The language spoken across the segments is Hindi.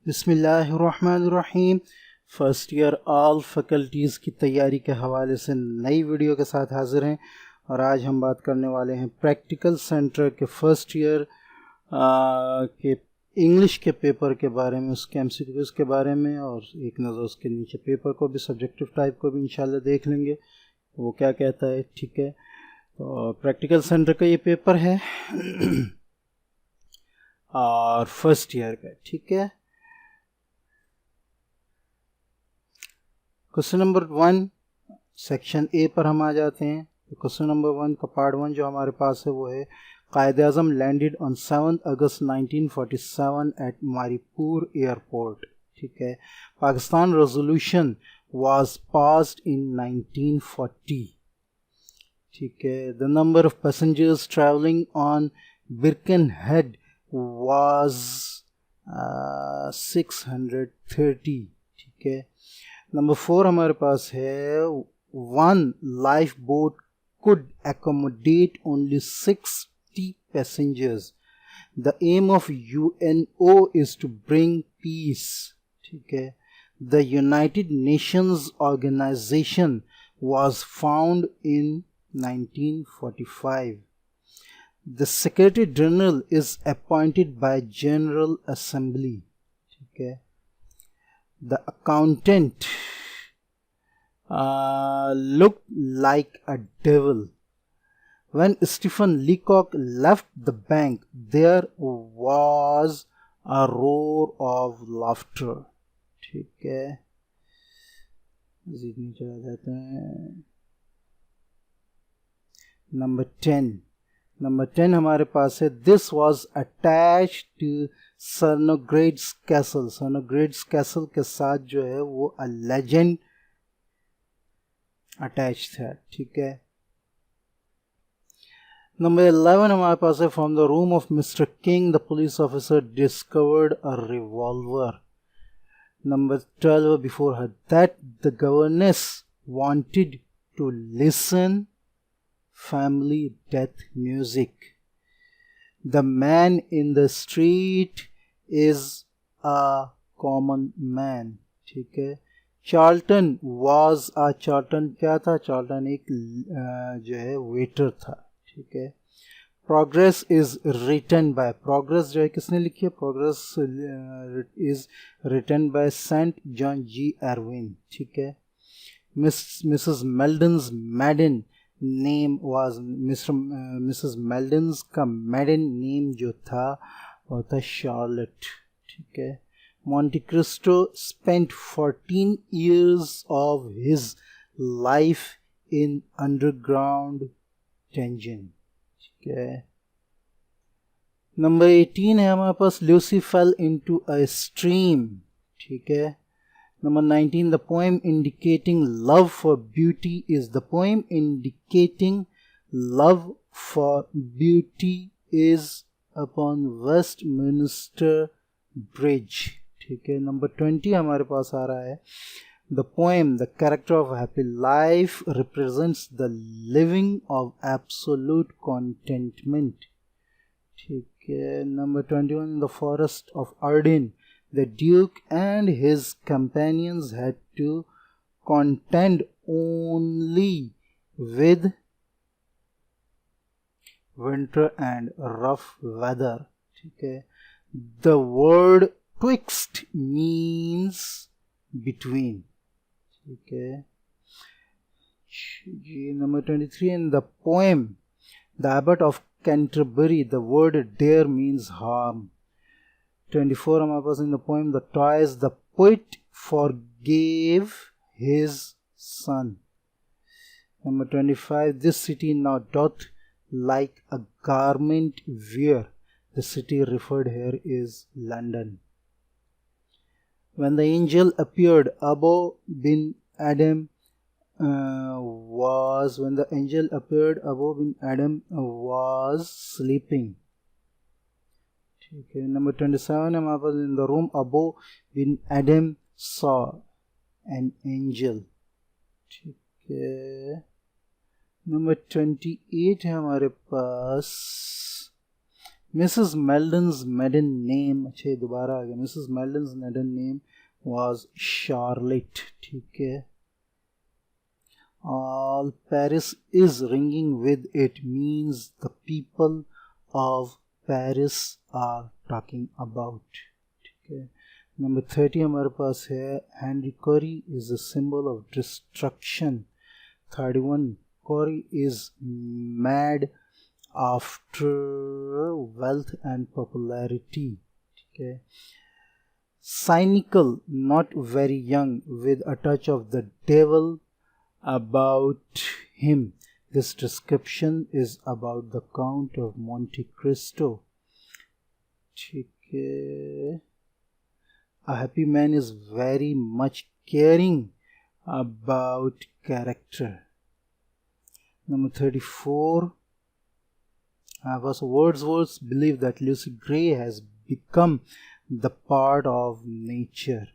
बिस्मिल्लाहिर्रहमानिर्रहीम। फ़र्स्ट ईयर ऑल फैकल्टीज़ की तैयारी के हवाले से नई वीडियो के साथ हाज़िर हैं और आज हम बात करने वाले हैं प्रैक्टिकल सेंटर के फ़र्स्ट ईयर के इंग्लिश के पेपर के बारे में, उसके MCQs के बारे में और एक नज़र उसके नीचे पेपर को भी, सब्जेक्टिव टाइप को भी इंशाल्लाह देख लेंगे वो क्या कहता है। ठीक है, तो प्रैक्टिकल सेंटर का ये पेपर है और फर्स्ट ईयर का। ठीक है, क्वेश्चन नंबर 1 सेक्शन ए पर हम आ जाते हैं। तो क्वेश्चन नंबर 1 का पार्ट 1 जो हमारे पास है वो है Quaid-e-Azam landed on 7 August 1947 at Mauripur airport. ठीक है, Pakistan resolution was passed in 1940। ठीक है, the number of passengers travelling on Birkenhead was 630। ठीक है, नंबर 4 हमारे पास है one life boat could accommodate only 60 passengers. The aim of UNO is to bring peace. ठीक है, the United Nations organization was found in 1945. The Secretary General is appointed by General Assembly. ठीक है, the accountant looked like a devil. When Stephen Leacock left the bank, there was a roar of laughter. ठीक है, नीचे चला जाते हैं। नंबर 10 हमारे पास है this was attached to Sarnograd's castle. Sarnograd's castle के साथ जो है वो अ लेजेंड अटैच था। ठीक है, नंबर 11 हमारे पास है from the room of Mister King the police officer discovered a revolver. Number 12 before her that the governess wanted to listen family death music. The man in the street is a common man. ठीक है, चार्ल्टन was a चार्ल्टन क्या था? चार्ल्टन एक जो है वेटर था। ठीक है, progress is written by, progress जो है किसने लिखी है? Progress is written by Saint John G Ervine. ठीक है, Mrs Meldon's maiden name was Mrs Meldon's का मैडन नेम जो था वो था शार्लेट। ठीक है, Monte Christo spent 14 years of his life in underground dungeon। ठीक है, नंबर 18 है हमारे पास Lucy fell into a stream. ठीक है, Number 19, the poem indicating love for beauty is the poem indicating love for beauty is upon Westminster Bridge। ठीक है, नंबर 20 हमारे पास आ रहा है the poem the character of happy life represents the living of absolute contentment। ठीक है, number 21 in the forest of Arden the Duke and his companions had to contend only with winter and rough weather। ठीक है, the word twixt means between। ठीक है जी, number 23 in the poem the Abbot of Canterbury the word dare means harm। 24 हमारे पास in the poem the toys the poet forgave his son। Number 25 this city now doth like a garment wear, the city referred here is London। When the angel appeared above bin Adam was sleeping। ठीक है, नंबर 27 है हमारे पास in the room Abou Ben Adhem saw an angel. ठीक है, नंबर 28 है हमारे पास Mrs. Meldon's maiden name, अच्छा ये दोबारा आ गया, Mrs. Meldon's maiden name was Charlotte, ठीक है. All Paris is ringing with it means the people of Paris are talking about, ठीक है. नंबर 30 हमारे पास है Henry Corey is a symbol of destruction. 31 Corey is mad after wealth and popularity, ठीक है. Cynical, not very young, with a touch of the devil about him. This description is about the Count of Monte Cristo, ठीक है. A happy man is very much caring about character. Number 34. Wordsworth believed that Lucy Gray has become the part of nature.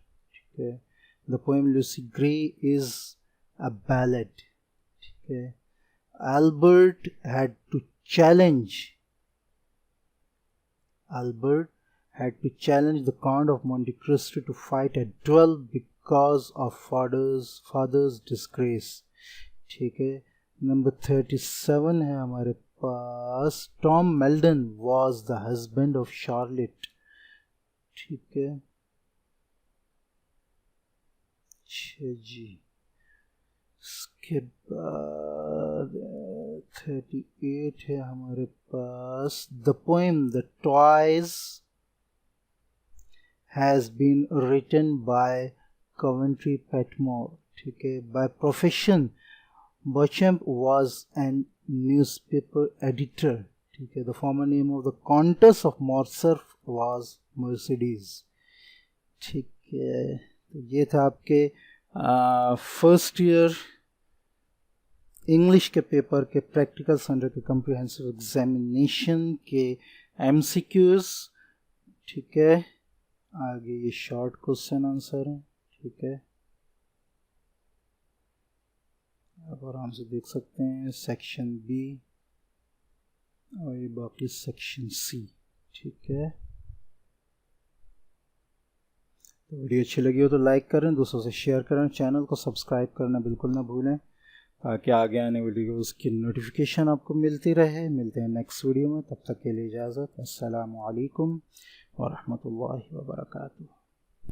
Okay. The poem Lucy Gray is a ballad. Okay. Albert had to challenge the Count of Monte Cristo to fight a duel because of father's disgrace. ठीक है. Number 37 है हमारे पास Tom Meldon was the husband of Charlotte. ठीक है. जी. इसके बाद 38 है हमारे पास The poem The Toys has been written by Coventry Patmore. ठीक है. By profession Beauchamp was an newspaper editor. ठीक है. The former name of the Countess of Morcerf was Mercedes. ठीक है. तो ये था आपके फर्स्ट ईयर इंग्लिश के पेपर के प्रैक्टिकल्स अंडर के कम्प्रिहेंसिव एग्जामिनेशन के MCQs. ठीक है. आगे ये शॉर्ट क्वेश्चन आंसर है. ठीक है. आप आराम से देख सकते हैं सेक्शन B और ये बाकी सेक्शन C. ठीक है. तो वीडियो अच्छी लगी हो तो लाइक करें, दूसरों से शेयर करें, चैनल को सब्सक्राइब करना बिल्कुल ना भूलें ताकि आगे आने वीडियोस की नोटिफिकेशन आपको मिलती रहे. मिलते हैं नेक्स्ट वीडियो में. तब तक के लिए इजाज़त. अस्सलामु अलैकुम व रहमतुल्लाहि व बरकातुहू.